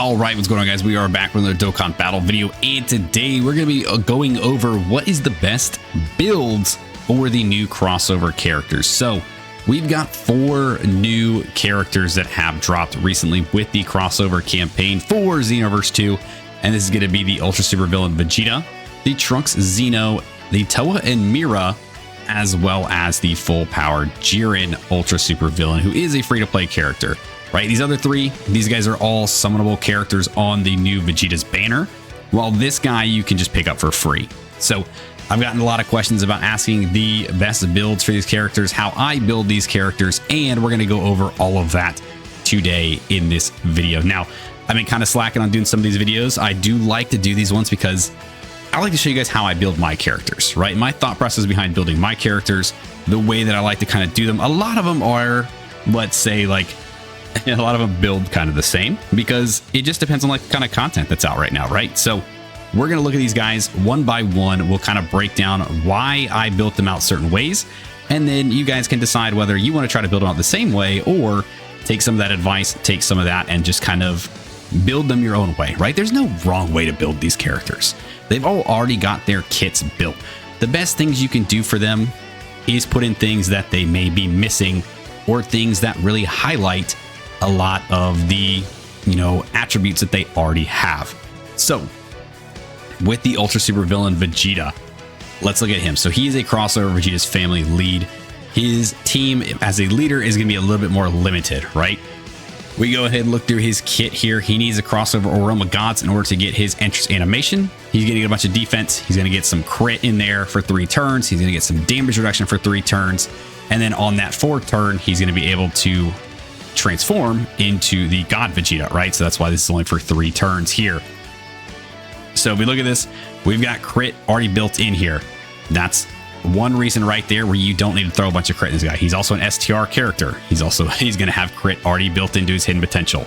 All right, what's going on, guys? We are back with another Dokkan Battle video, and today we're going to be going over what is the best builds for the new crossover characters. So we've got 4 new characters that have dropped recently with the crossover campaign for Xenoverse 2, and this is going to be the Ultra Supervillain Vegeta, the Trunks Xeno, the Towa and Mira, as well as the full-powered Jiren Ultra Supervillain, who is a free-to-play character. Right, these other 3, these guys are all summonable characters on the new Vegeta's banner, while this guy you can just pick up for free. So I've gotten a lot of questions about asking the best builds for these characters, how I build these characters, and we're going to go over all of that today in this video. Now, I've been kind of slacking on doing some of these videos. I do like to do these ones because I like to show you guys how I build my characters, right? My thought process behind building my characters, the way that I like to kind of do them. A lot of them are, let's say, like, a lot of them build kind of the same because it just depends on like the kind of content that's out right now, right? So we're going to look at these guys one by one. We'll kind of break down why I built them out certain ways, and then you guys can decide whether you want to try to build them out the same way or take some of that advice, take some of that, and just kind of build them your own way, right? There's no wrong way to build these characters. They've all already got their kits built. The best things you can do for them is put in things that they may be missing or things that really highlight a lot of the, attributes that they already have. So with the Ultra Supervillain Vegeta, let's look at him. So he is a crossover Vegeta's family lead. His team as a leader is going to be a little bit more limited, right? We go ahead and look through his kit here. He needs a crossover or Realm of Gods in order to get his entrance animation. He's going to get a bunch of defense. He's going to get some crit in there for 3 turns. He's going to get some damage reduction for 3 turns. And then on that 4th turn, he's going to be able to transform into the God Vegeta, right? So that's why this is only for 3 turns here. So if we look at this, we've got crit already built in here. That's one reason right there where you don't need to throw a bunch of crit in this guy. He's also an STR character. He's going to have crit already built into his hidden potential.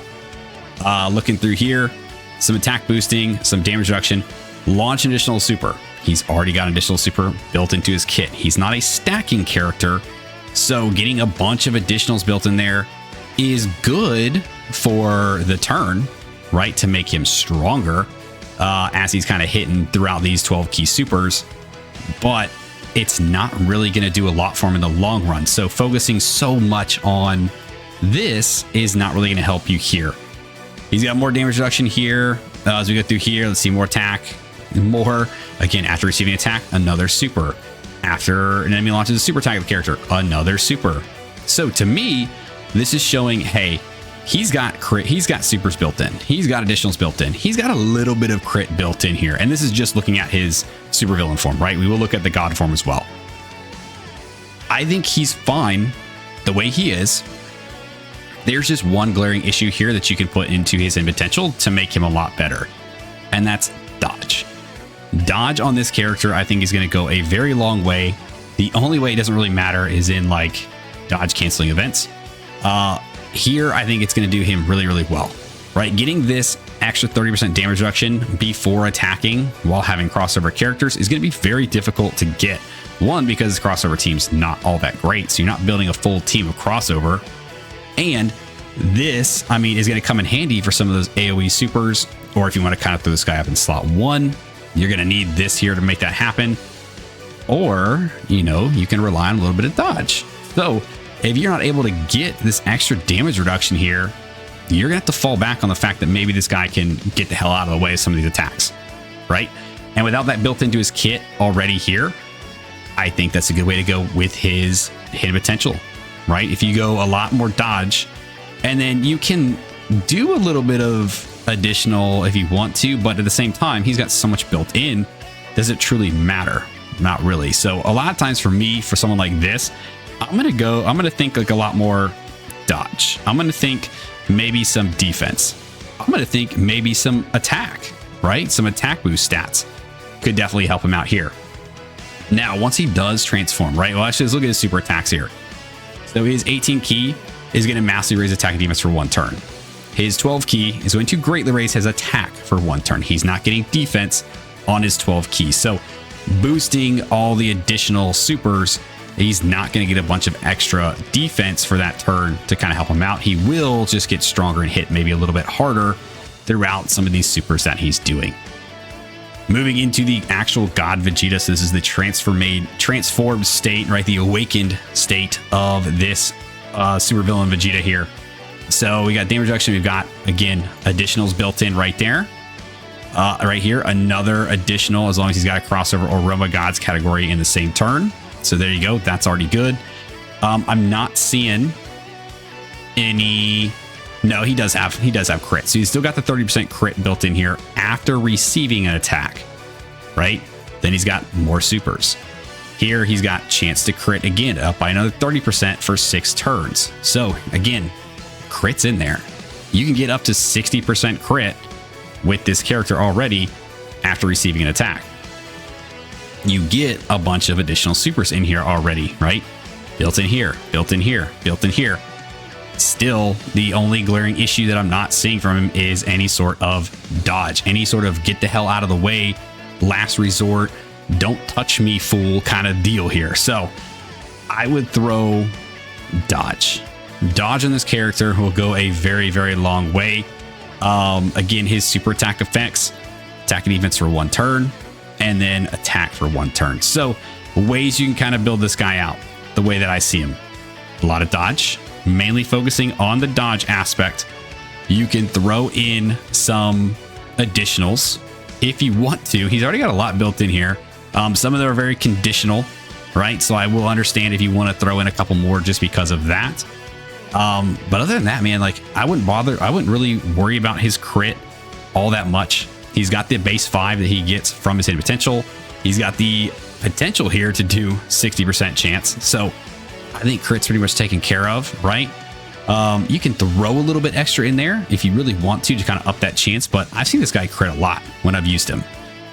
Looking through here, some attack boosting, some damage reduction, launch an additional super. He's already got an additional super built into his kit. He's not a stacking character, so getting a bunch of additionals built in there is good for the turn, right? To make him stronger as he's kind of hitting throughout these 12 key supers, but it's not really going to do a lot for him in the long run. So focusing so much on this is not really going to help you here. He's got more damage reduction here. As we go through here, let's see, more attack, more. Again, after receiving attack, another super. After an enemy launches a super attack of the character, another super. So to me, this is showing, hey, he's got crit, he's got supers built in, he's got additionals built in, he's got a little bit of crit built in here. And this is just looking at his supervillain form, right? We will look at the God form as well. I think he's fine the way he is. There's just one glaring issue here that you can put into his hidden potential to make him a lot better, and that's dodge. Dodge on this character, I think, is going to go a very long way. The only way it doesn't really matter is in like dodge canceling events. Here, I think it's going to do him really, really well, right? Getting this extra 30% damage reduction before attacking while having crossover characters is going to be very difficult to get. One, because this crossover team's not all that great, so you're not building a full team of crossover. And this, I mean, is going to come in handy for some of those AoE supers, or if you want to kind of throw this guy up in slot 1, you're going to need this here to make that happen. Or, you can rely on a little bit of dodge. So if you're not able to get this extra damage reduction here, you're gonna have to fall back on the fact that maybe this guy can get the hell out of the way of some of these attacks, right? And without that built into his kit already here, I think that's a good way to go with his hidden potential, right? If you go a lot more dodge, and then you can do a little bit of additional if you want to, but at the same time, he's got so much built in, does it truly matter? Not really. So a lot of times for me, for someone like this, I'm going to think like a lot more dodge. I'm going to think maybe some defense. I'm going to think maybe some attack, right? Some attack boost stats could definitely help him out here. Now, once he does transform, right? Well, actually, let's look at his super attacks here. So his 18 key is going to massively raise attack and defense for 1 turn. His 12 key is going to greatly raise his attack for 1 turn. He's not getting defense on his 12 key. So boosting all the additional supers, he's not going to get a bunch of extra defense for that turn to kind of help him out. He will just get stronger and hit maybe a little bit harder throughout some of these supers that he's doing. Moving into the actual God Vegeta, so this is the transformed state, right? The awakened state of this supervillain Vegeta here. So we got damage reduction. We've got, again, additionals built in right there. Right here, another additional, as long as he's got a crossover or Realm of Gods category in the same turn. So there you go. That's already good. I'm not seeing any. No, he does have crit. So he's still got the 30% crit built in here after receiving an attack, right? Then he's got more supers. Here he's got chance to crit again, up by another 30% for 6 turns. So again, crit's in there. You can get up to 60% crit with this character already after receiving an attack. You get a bunch of additional supers in here already, right? Built in here, built in here, built in here. Still, the only glaring issue that I'm not seeing from him is any sort of dodge, any sort of get the hell out of the way, last resort, don't touch me, fool kind of deal here. So I would throw dodge. Dodge on this character will go a very, very long way. Again, his super attack effects, attack and defense for 1 turn, and then attack for 1 turn. So ways you can kind of build this guy out the way that I see him. A lot of dodge, mainly focusing on the dodge aspect. You can throw in some additionals if you want to. He's already got a lot built in here. Some of them are very conditional, right? So I will understand if you want to throw in a couple more just because of that. But other than that, man, like I wouldn't really worry about his crit all that much. He's got the base 5 that he gets from his hidden potential. He's got the potential here to do 60% chance. So I think crit's pretty much taken care of, right? You can throw a little bit extra in there if you really want to kind of up that chance, but I've seen this guy crit a lot when I've used him.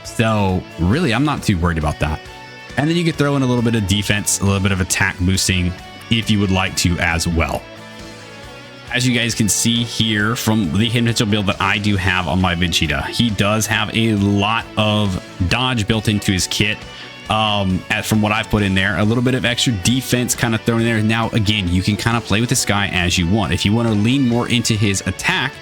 So really, I'm not too worried about that. And then you could throw in a little bit of defense, a little bit of attack boosting if you would like to as well. As you guys can see here from the hidden potential build that I do have on my Vegeta, he does have a lot of dodge built into his kit. From what I've put in there, a little bit of extra defense kind of thrown in there. Now, again, you can kind of play with this guy as you want. If you want to lean more into his attack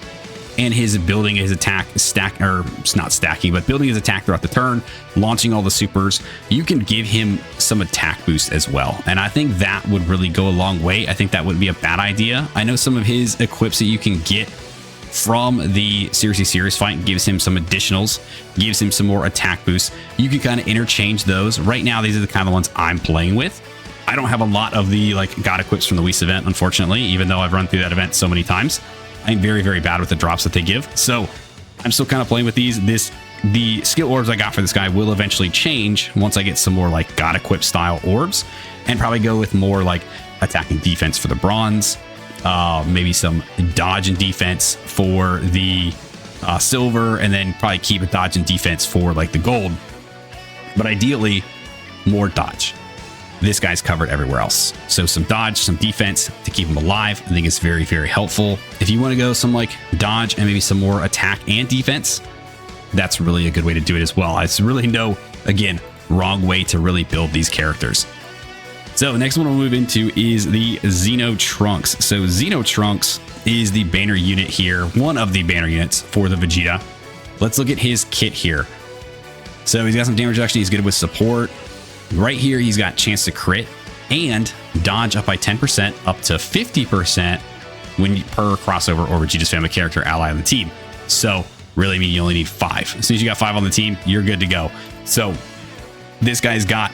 and his building his attack stack, or it's not stacking, but building his attack throughout the turn, launching all the supers, you can give him some attack boost as well. And I think that would really go a long way. I think that wouldn't be a bad idea. I know some of his equips that you can get from the Series fight gives him some additionals, gives him some more attack boosts. You can kind of interchange those. Right now, these are the kind of ones I'm playing with. I don't have a lot of the God equips from the Whis event, unfortunately, even though I've run through that event so many times. I'm very, very bad with the drops that they give. So I'm still kind of playing with these. The skill orbs I got for this guy will eventually change once I get some more God equip style orbs, and probably go with more attack and defense for the bronze. Maybe some dodge and defense for the silver, and then probably keep a dodge and defense for the gold. But ideally, more dodge. This guy's covered everywhere else. So some dodge, some defense to keep him alive. I think it's very, very helpful. If you want to go some dodge and maybe some more attack and defense, that's really a good way to do it as well. It's really no, again, wrong way to really build these characters. So the next one we'll move into is the Xeno Trunks. So Xeno Trunks is the banner unit here, one of the banner units for the Vegeta. Let's look at his kit here. So he's got some damage reduction. He's good with support. Right here, he's got chance to crit and dodge up by 10%, up to 50% per crossover or Vegeta's family character ally on the team. So really mean you only need 5. As soon as you got 5 on the team, you're good to go. So this guy's got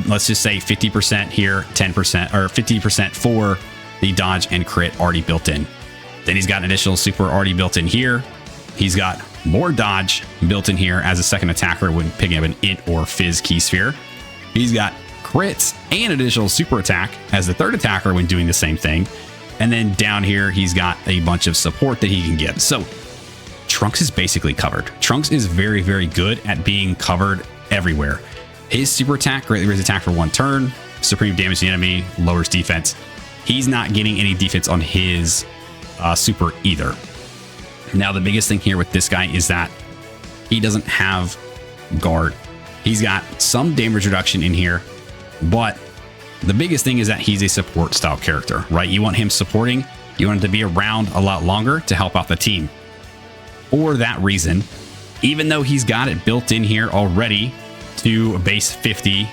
let's just say 50% here, 10% or 50% for the dodge and crit already built in. Then he's got an additional super already built in here. He's got more dodge built in here as a second attacker when picking up an int or fizz key sphere. He's got crits and additional super attack as the third attacker when doing the same thing. And then down here, he's got a bunch of support that he can give. So Trunks is basically covered. Trunks is very, very good at being covered everywhere. His super attack greatly raises attack for 1 turn, supreme damage to the enemy, lowers defense. He's not getting any defense on his super either. Now, the biggest thing here with this guy is that he doesn't have guard. He's got some damage reduction in here, but the biggest thing is that he's a support style character, right? You want him supporting, you want him to be around a lot longer to help out the team. for that reason. Even though he's got it built in here already to base 50,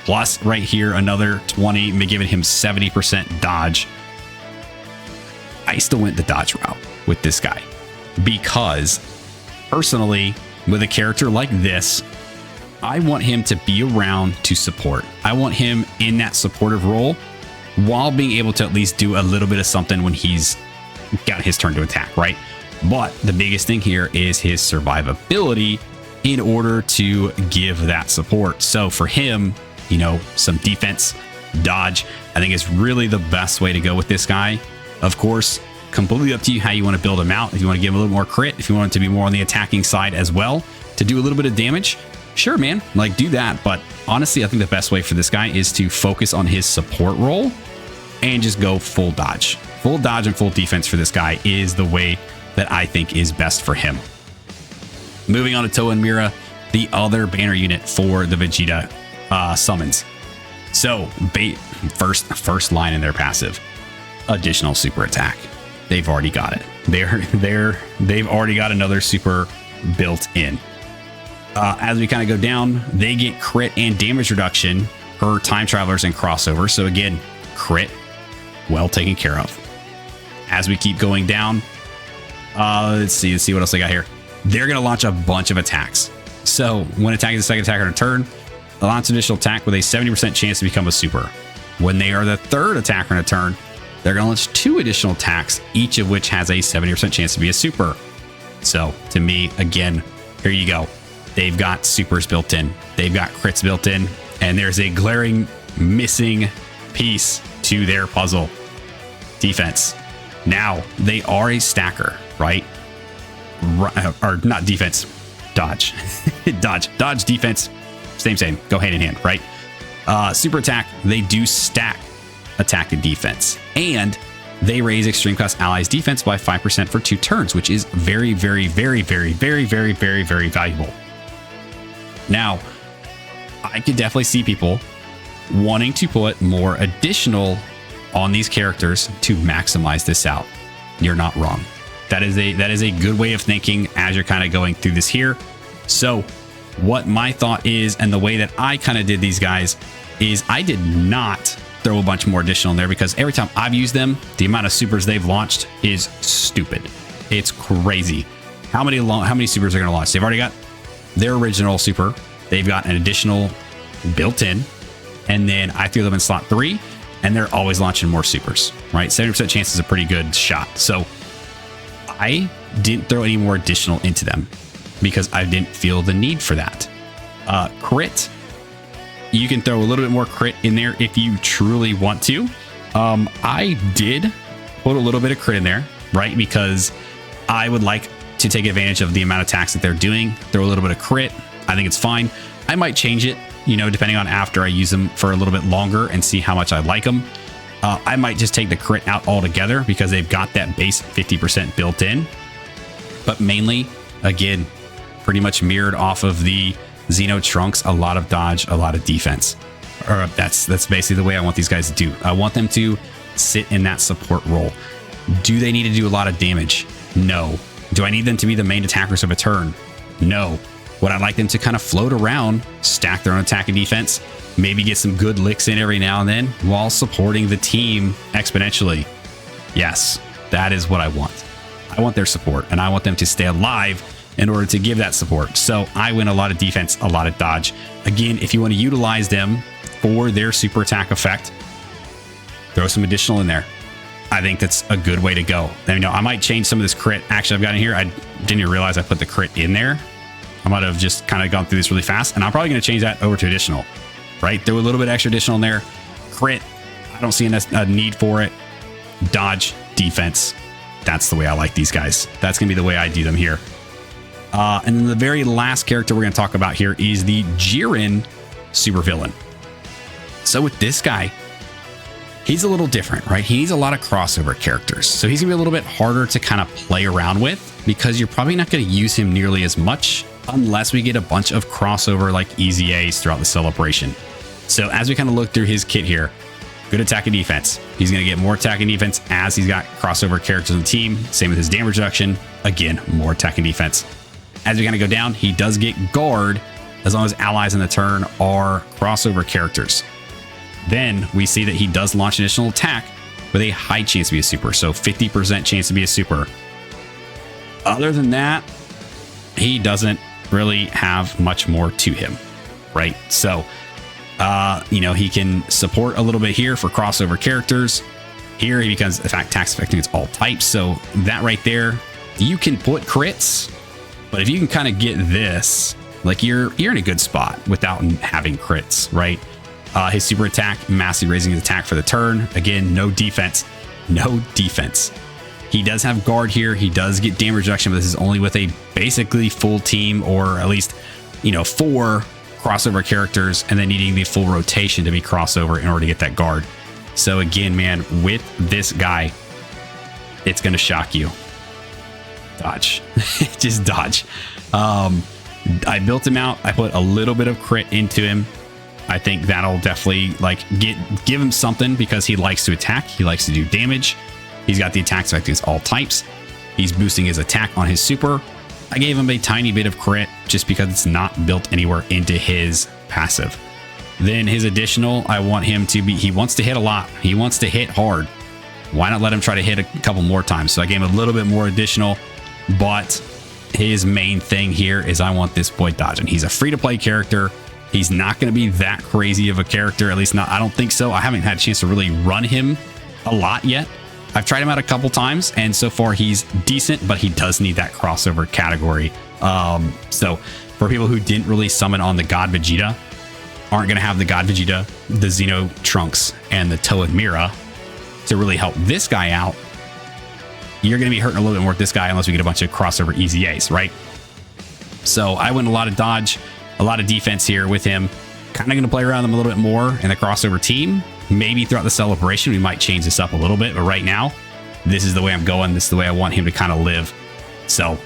plus right here another 20, giving him 70% dodge. I still went the dodge route with this guy because personally, with a character like this, I want him to be around to support. I want him in that supportive role while being able to at least do a little bit of something when he's got his turn to attack, right? But the biggest thing here is his survivability in order to give that support. So for him, you know, some defense, dodge, I think is really the best way to go with this guy. Of course, completely up to you how you want to build him out. If you want to give him a little more crit, if you want him to be more on the attacking side as well, to do a little bit of damage, sure, man, like do that. But honestly, I think the best way for this guy is to focus on his support role and just go full dodge. Full dodge and full defense for this guy is the way that I think is best for him. Moving on to Towa Mira, the other banner unit for the Vegeta summons. So first line in their passive, additional super attack. They've already got it. They've already got another super built in. As we kind of go down, they get crit and damage reduction per time travelers and crossover. So again, crit, well taken care of. As we keep going down, let's see what else I got here. They're going to launch a bunch of attacks. So when attacking the second attacker on a turn, they launch an additional attack with a 70% chance to become a super. When they are the third attacker on a turn, they're going to launch 2 additional attacks, each of which has a 70% chance to be a super. So to me, again, here you go. They've got supers built in. They've got crits built in. And there's a glaring missing piece to their puzzle. Defense. Now, they are a stacker, right? Or not defense. Dodge. Dodge, defense. Same. Go hand in hand, right? Super attack. They do stack attack and defense. And they raise extreme class allies defense by 5% for 2 turns, which is very, very, very, very, very, very, very, very valuable. Now, I could definitely see people wanting to put more additional on these characters to maximize this out. You're not wrong. That is a good way of thinking as you're kind of going through this here. So what my thought is, and the way that I kind of did these guys, is I did not throw a bunch more additional in there, because every time I've used them, the amount of supers they've launched is stupid. It's crazy. How many supers are going to launch? They've already got their original super. They've got an additional built in, and then I threw them in slot 3, and they're always launching more supers, right? 70% chance is a pretty good shot. So I didn't throw any more additional into them because I didn't feel the need for that. Crit, you can throw a little bit more crit in there if you truly want to. I did put a little bit of crit in there, right? Because I would like to take advantage of the amount of attacks that they're doing. Throw a little bit of crit. I think it's fine. I might change it, you know, depending on after I use them for a little bit longer and see how much I like them. I might just take the crit out altogether because they've got that base 50% built in. But mainly, again, pretty much mirrored off of the Xeno Trunks, a lot of dodge, a lot of defense. That's basically the way I want these guys to do. I want them to sit in that support role. Do they need to do a lot of damage? No. Do I need them to be the main attackers of a turn? No. Would I like them to kind of float around, stack their own attack and defense, maybe get some good licks in every now and then while supporting the team exponentially? Yes, that is what I want. I want their support, and I want them to stay alive in order to give that support. So I win a lot of defense, a lot of dodge. Again, if you want to utilize them for their super attack effect, throw some additional in there. I think that's a good way to go. I mean, I might change some of this crit. Actually, I've got in here. I didn't even realize I put the crit in there. I might have just kind of gone through this really fast, and I'm probably going to change that over to additional, right? Throw a little bit extra additional in there. Crit, I don't see a need for it. Dodge, defense. That's the way I like these guys. That's going to be the way I do them here. And then the very last character we're going to talk about here is the Jiren Supervillain. So with this guy, he's a little different, right? He needs a lot of crossover characters. So he's going to be a little bit harder to kind of play around with because you're probably not going to use him nearly as much unless we get a bunch of crossover like easy A's throughout the celebration. So as we kind of look through his kit here, good attack and defense. He's going to get more attack and defense as he's got crossover characters on the team. Same with his damage reduction. Again, more attack and defense. As we kind of go down, he does get guard as long as allies in the turn are crossover characters. Then we see that he does launch additional attack with a high chance to be a super. So 50% chance to be a super. Other than that, he doesn't really have much more to him, right? So, you know, he can support a little bit here for crossover characters. Here he becomes, in fact, tax affecting against all types. So that right there, you can put crits, but if you can kind of get this, like you're in a good spot without having crits, right? His super attack, massively raising his attack for the turn. Again, no defense, no defense. He does have guard here. He does get damage reduction, but this is only with a basically full team, or at least, you know, 4 crossover characters, and then needing the full rotation to be crossover in order to get that guard. So again, man, with this guy, it's going to shock you. Dodge. Just dodge. I built him out. I put a little bit of crit into him. I think that'll definitely like give him something, because he likes to attack. He likes to do damage. He's got the attack effect against all types. He's boosting his attack on his super. I gave him a tiny bit of crit just because it's not built anywhere into his passive. Then his additional, I want him to be, he wants to hit a lot. He wants to hit hard. Why not let him try to hit a couple more times? So I gave him a little bit more additional, but his main thing here is I want this boy dodging. He's a free-to-play character. He's not going to be that crazy of a character, at least not, I don't think so. I haven't had a chance to really run him a lot yet. I've tried him out a couple times, and so far he's decent, but he does need that crossover category. So for people who didn't really summon on the God Vegeta, aren't going to have the God Vegeta, the Xeno Trunks, and the Towa Mira to really help this guy out, you're going to be hurting a little bit more with this guy unless we get a bunch of crossover easy A's, right? So I went a lot of dodge, a lot of defense here with him. Kind of going to play around him a little bit more in the crossover team. Maybe throughout the celebration, we might change this up a little bit. But right now, this is the way I'm going. This is the way I want him to kind of live. So,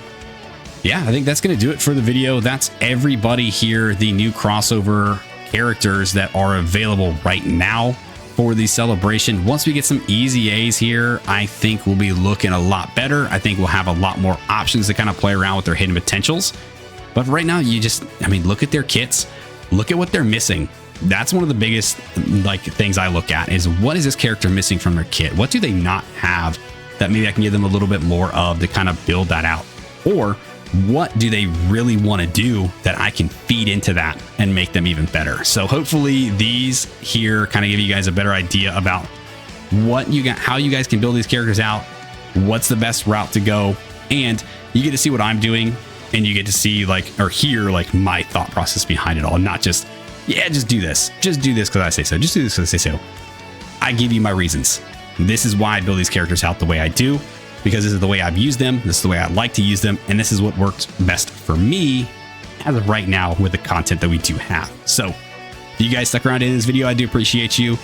yeah, I think that's going to do it for the video. That's everybody here, the new crossover characters that are available right now for the celebration. Once we get some easy A's here, I think we'll be looking a lot better. I think we'll have a lot more options to kind of play around with their hidden potentials. But right now, you just, I mean, look at their kits. Look at what they're missing. That's one of the biggest like things I look at is what is this character missing from their kit? What do they not have that maybe I can give them a little bit more of to kind of build that out? Or what do they really want to do that I can feed into that and make them even better? So hopefully these here kind of give you guys a better idea about what you got, how you guys can build these characters out, what's the best route to go, and you get to see what I'm doing, and you get to see like, or hear like my thought process behind it all, not just, yeah, just do this because I say so, just do this because I say so. I give you my reasons. This is why I build these characters out the way I do, because this is the way I've used them, this is the way I like to use them, and this is what works best for me as of right now with the content that we do have. So if you guys stuck around in this video, I do appreciate you.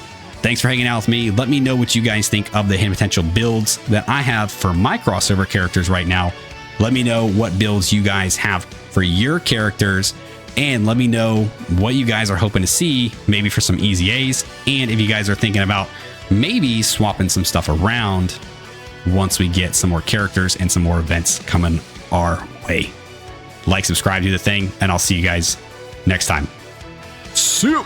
Thanks for hanging out with me. Let me know what you guys think of the hidden potential builds that I have for my crossover characters right now. Let me know what builds you guys have for your characters, and let me know what you guys are hoping to see, maybe for some easy A's, and if you guys are thinking about maybe swapping some stuff around once we get some more characters and some more events coming our way. Like, subscribe, do the thing, and I'll see you guys next time. See you.